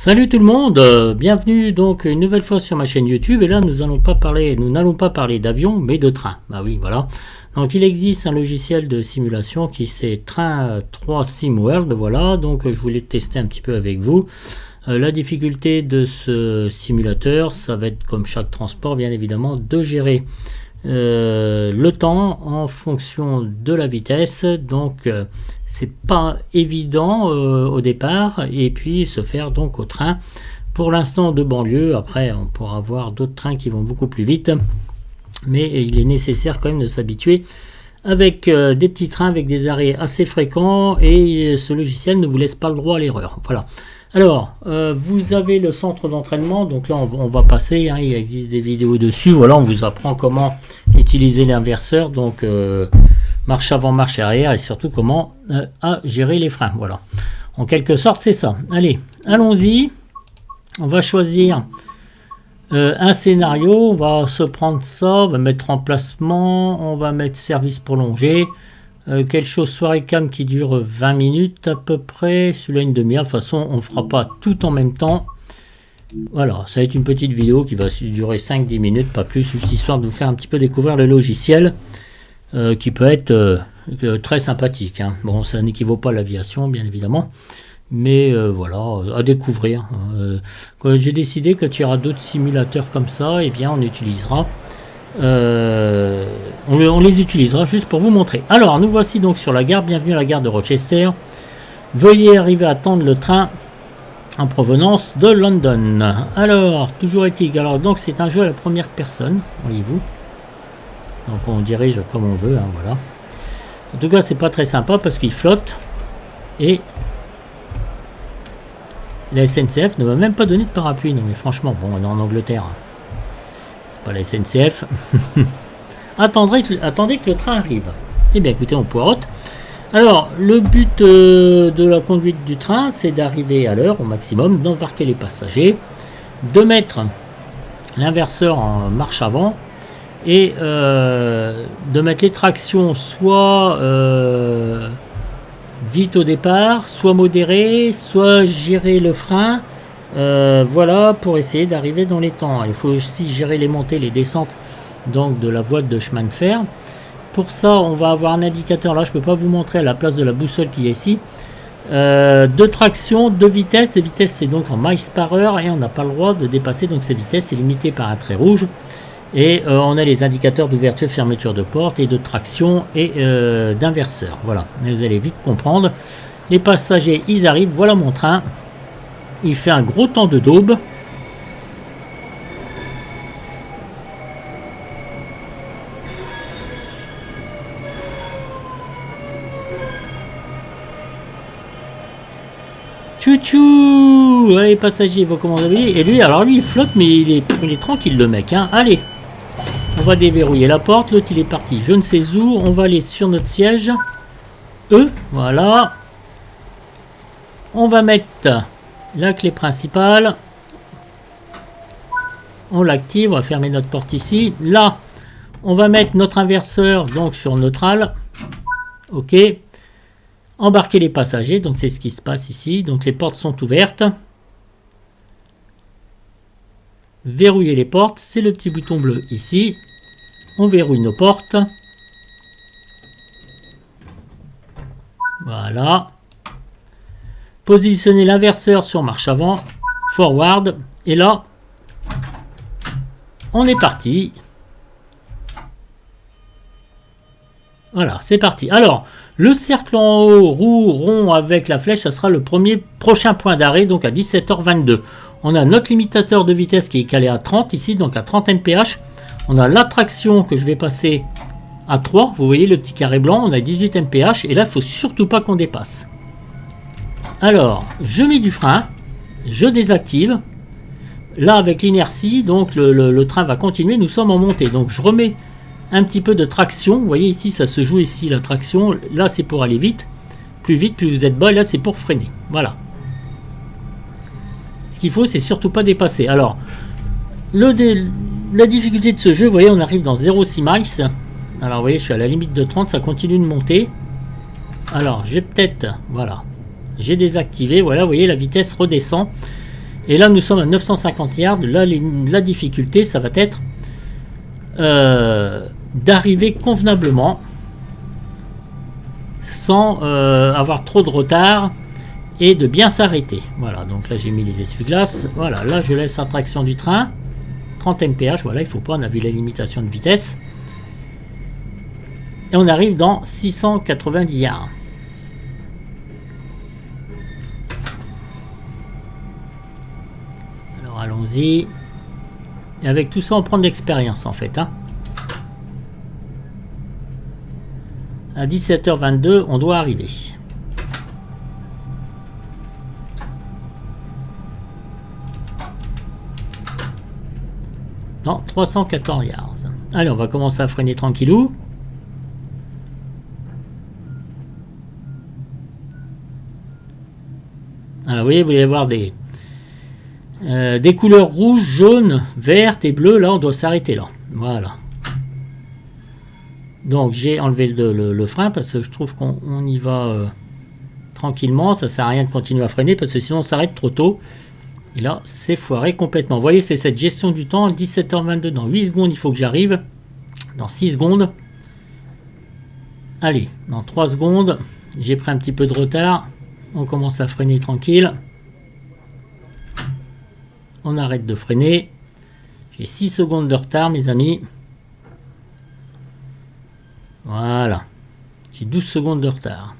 Salut tout le monde, bienvenue donc une nouvelle fois sur ma chaîne YouTube et là nous n'allons pas parler d'avion mais de train. Bah oui voilà. Donc il existe un logiciel de simulation qui c'est Train 3 SimWorld, voilà, donc je voulais tester un petit peu avec vous. La difficulté de ce simulateur, ça va être comme chaque transport bien évidemment de gérer le temps en fonction de la vitesse, donc c'est pas évident au départ, et puis se faire donc au train pour l'instant de banlieue. Après on pourra avoir d'autres trains qui vont beaucoup plus vite, mais il est nécessaire quand même de s'habituer avec des petits trains avec des arrêts assez fréquents, et ce logiciel ne vous laisse pas le droit à l'erreur. Voilà. Alors, vous avez le centre d'entraînement, donc là on va passer, hein, il existe des vidéos dessus, voilà, on vous apprend comment utiliser l'inverseur, donc marche avant, marche arrière, et surtout comment gérer les freins, voilà. En quelque sorte c'est ça. Allez, allons-y, on va choisir un scénario, on va se prendre ça, on va mettre emplacement, on va mettre service prolongé. Quelque chose soirée cam qui dure 20 minutes à peu près, celui-là une demi-heure. De toute façon on ne fera pas tout en même temps, voilà, ça va être une petite vidéo qui va durer 5-10 minutes, pas plus, juste histoire de vous faire un petit peu découvrir le logiciel qui peut être très sympathique, hein. Bon, ça n'équivaut pas à l'aviation bien évidemment, mais voilà, à découvrir. J'ai décidé que tu auras d'autres simulateurs comme ça, et bien on utilisera on les utilisera juste pour vous montrer. Alors nous voici donc sur la gare, bienvenue à la gare de Rochester, veuillez arriver à attendre le train en provenance de London. Alors toujours est-il, alors donc c'est un jeu à la première personne, voyez-vous, donc on dirige comme on veut, hein, voilà. En tout cas c'est pas très sympa parce qu'il flotte, et la SNCF ne va même pas donner de parapluie. Non mais franchement, bon, on est en Angleterre, pas la SNCF. attendez que le train arrive. Eh bien écoutez, on poireaute. Alors le but de la conduite du train, c'est d'arriver à l'heure au maximum, d'embarquer les passagers, de mettre l'inverseur en marche avant, et de mettre les tractions soit vite au départ, soit modérées, soit gérer le frein. Voilà, pour essayer d'arriver dans les temps. Il faut aussi gérer les montées, les descentes donc de la voie de chemin de fer. Pour ça on va avoir un indicateur, là je peux pas vous montrer à la place de la boussole qui est ici, de traction, de vitesse. Les vitesses c'est donc en miles par heure, et on n'a pas le droit de dépasser donc ces vitesses, c'est limité par un trait rouge. Et on a les indicateurs d'ouverture, fermeture de porte, et de traction et d'inverseur. Voilà, vous allez vite comprendre. Les passagers ils arrivent, voilà mon train. Il fait un gros temps de daube. Chouchou. Allez, passagers, vos commandes. Et lui, alors lui, il flotte, mais il est tranquille, le mec, hein. Allez, on va déverrouiller la porte. L'autre, il est parti je ne sais où. On va aller sur notre siège. Voilà. On va mettre la clé principale, on l'active, on va fermer notre porte ici. Là on va mettre notre inverseur donc sur neutral, ok, embarquer les passagers, donc c'est ce qui se passe ici. Donc les portes sont ouvertes, verrouiller les portes, c'est le petit bouton bleu ici, on verrouille nos portes, voilà. Positionner l'inverseur sur marche avant, forward, et là, on est parti. Voilà, c'est parti. Alors, le cercle en haut, roue, rond avec la flèche, ça sera le prochain point d'arrêt, donc à 17h22. On a notre limitateur de vitesse qui est calé à 30 ici, donc à 30 mph. On a la traction que je vais passer à 3, vous voyez le petit carré blanc, on a 18 mph, et là, il ne faut surtout pas qu'on dépasse. Alors, je mets du frein, je désactive. Là, avec l'inertie, donc le train va continuer. Nous sommes en montée, donc je remets un petit peu de traction. Vous voyez ici, ça se joue ici la traction. Là, c'est pour aller vite, plus vous êtes bas. Et là, c'est pour freiner. Voilà. Ce qu'il faut, c'est surtout pas dépasser. Alors, la difficulté de ce jeu, vous voyez, on arrive dans 0,6 miles. Alors, vous voyez, je suis à la limite de 30, ça continue de monter. Alors, j'ai peut-être, voilà. J'ai désactivé, voilà, vous voyez, la vitesse redescend. Et là, nous sommes à 950 yards. Là, la difficulté, ça va être d'arriver convenablement sans avoir trop de retard et de bien s'arrêter. Voilà, donc là, j'ai mis les essuie-glaces. Voilà, là, je laisse la traction du train. 30 mph, voilà, il faut pas, on a vu la limitation de vitesse. Et on arrive dans 690 yards. Alors allons-y. Et avec tout ça, on prend de l'expérience en fait. Hein. À 17h22, on doit arriver. Non, 314 yards. Allez, on va commencer à freiner tranquillou. Alors, vous voyez, vous allez avoir des couleurs rouges, jaunes, vertes et bleues. Là, on doit s'arrêter là. Voilà. Donc, j'ai enlevé le frein parce que je trouve qu'on y va tranquillement. Ça ne sert à rien de continuer à freiner parce que sinon, on s'arrête trop tôt. Et là, c'est foiré complètement. Vous voyez, c'est cette gestion du temps. 17h22, dans 8 secondes, il faut que j'arrive. Dans 6 secondes. Allez, dans 3 secondes, j'ai pris un petit peu de retard. On commence à freiner tranquille. On arrête de freiner. J'ai 6 secondes de retard, mes amis. Voilà. J'ai 12 secondes de retard.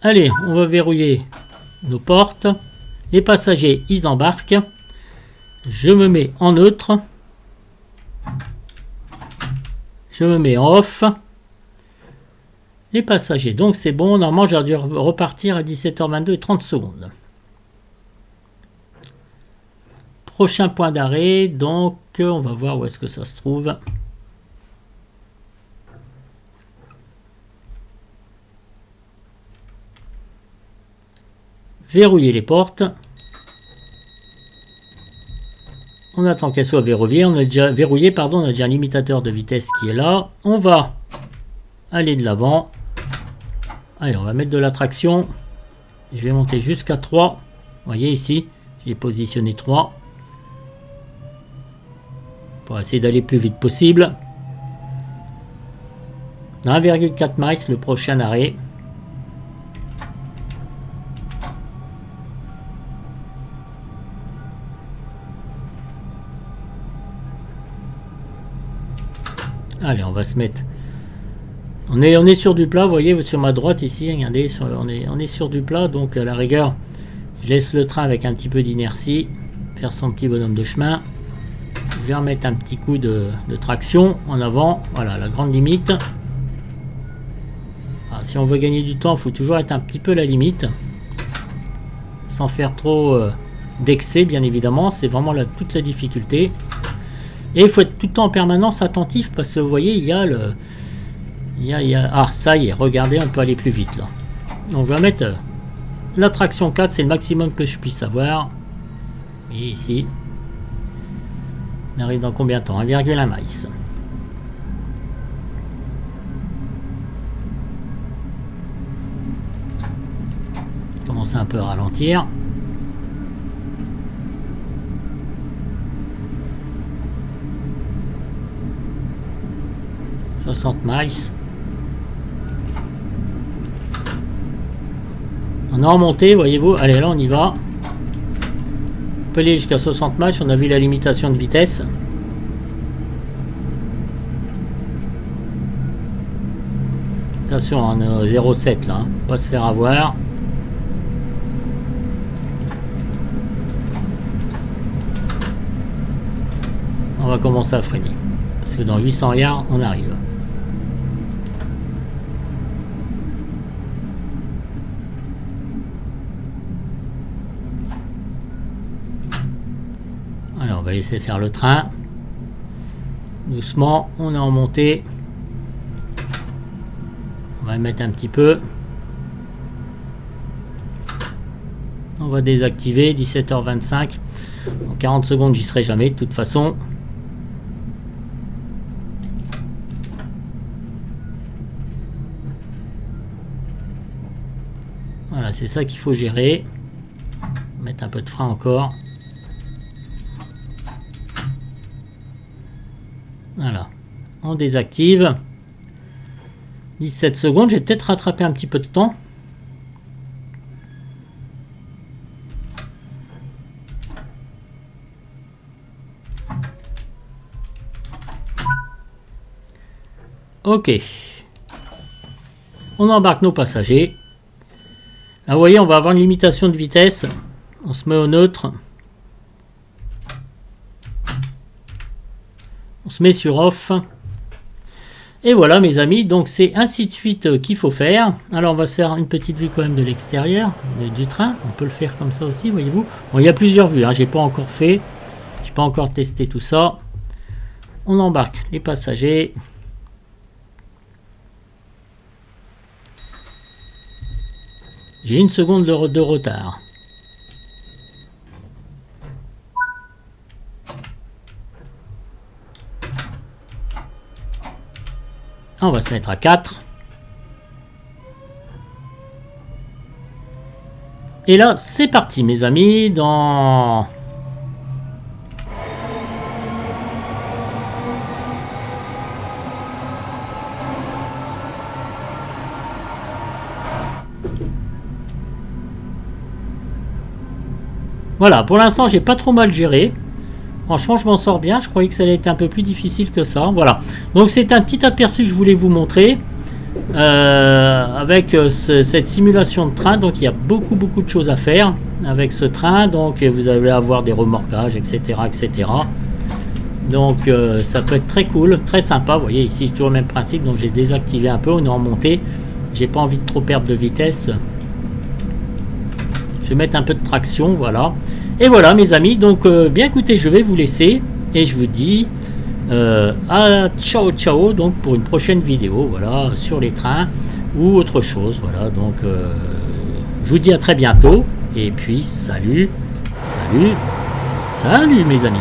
Allez, on va verrouiller nos portes. Les passagers, ils embarquent. Je me mets en neutre. Je me mets en off. Les passagers, donc c'est bon. Normalement, j'aurais dû repartir à 17h22 et 30 secondes. Prochain point d'arrêt, donc on va voir où est-ce que ça se trouve. Verrouiller les portes. On attend qu'elles soient verrouillées. On a déjà verrouillé, pardon, on a déjà un limitateur de vitesse qui est là. On va aller de l'avant. Allez, on va mettre de la traction. Je vais monter jusqu'à 3. Vous voyez ici, j'ai positionné 3. Pour essayer d'aller plus vite possible. 1,4 miles, le prochain arrêt. Allez, on va se mettre. On est sur du plat, vous voyez, sur ma droite ici, regardez, on est sur du plat, donc à la rigueur, je laisse le train avec un petit peu d'inertie, faire son petit bonhomme de chemin. Je vais remettre un petit coup de traction en avant, voilà, la grande limite. Alors, si on veut gagner du temps, il faut toujours être un petit peu à la limite, sans faire trop d'excès, bien évidemment, c'est vraiment toute la difficulté. Et il faut être tout le temps en permanence attentif parce que vous voyez, il y a le... Ah, ça y est, regardez, on peut aller plus vite là. On va mettre la traction 4, c'est le maximum que je puisse avoir. Vous voyez ici. On arrive dans combien de temps? 1,1 miles. Commence un peu à ralentir. « 60 miles. » On est en montée, voyez-vous. Allez, là, on y va. On peut aller jusqu'à 60 miles. On a vu la limitation de vitesse. Attention, on est 0,7 là. Hein. Pas se faire avoir. On va commencer à freiner. Parce que dans 800 yards, on arrive. Alors, on va laisser faire le train. Doucement, on est en montée. On va mettre un petit peu. On va désactiver. 17h25. En 40 secondes, j'y serai jamais de toute façon. Voilà, c'est ça qu'il faut gérer. Mettre un peu de frein encore. Voilà, on désactive. 17 secondes, j'ai peut-être rattrapé un petit peu de temps. Ok. On embarque nos passagers. Là, vous voyez, on va avoir une limitation de vitesse. On se met au neutre. On se met sur off. Et voilà, mes amis. Donc, c'est ainsi de suite qu'il faut faire. Alors, on va se faire une petite vue quand même de l'extérieur du train. On peut le faire comme ça aussi, voyez-vous. Bon, il y a plusieurs vues. Hein. J'ai pas encore fait. J'ai pas encore testé tout ça. On embarque les passagers. J'ai une seconde de retard. On va se mettre à 4. Et là, c'est parti, mes amis, dans... Voilà, pour l'instant, j'ai pas trop mal géré. Franchement, je m'en sors bien. Je croyais que ça allait être un peu plus difficile que ça. Voilà. Donc, c'est un petit aperçu que je voulais vous montrer. Avec cette simulation de train. Donc, il y a beaucoup de choses à faire avec ce train. Donc, vous allez avoir des remorquages, etc. etc. Donc, ça peut être très cool, très sympa. Vous voyez, ici, c'est toujours le même principe. Donc, j'ai désactivé un peu. On est en montée. J'ai pas envie de trop perdre de vitesse. Je vais mettre un peu de traction, voilà. Et voilà, mes amis. Donc, bien écoutez, je vais vous laisser. Et je vous dis à ciao, donc pour une prochaine vidéo, voilà, sur les trains ou autre chose. Voilà, donc, je vous dis à très bientôt. Et puis, salut, mes amis.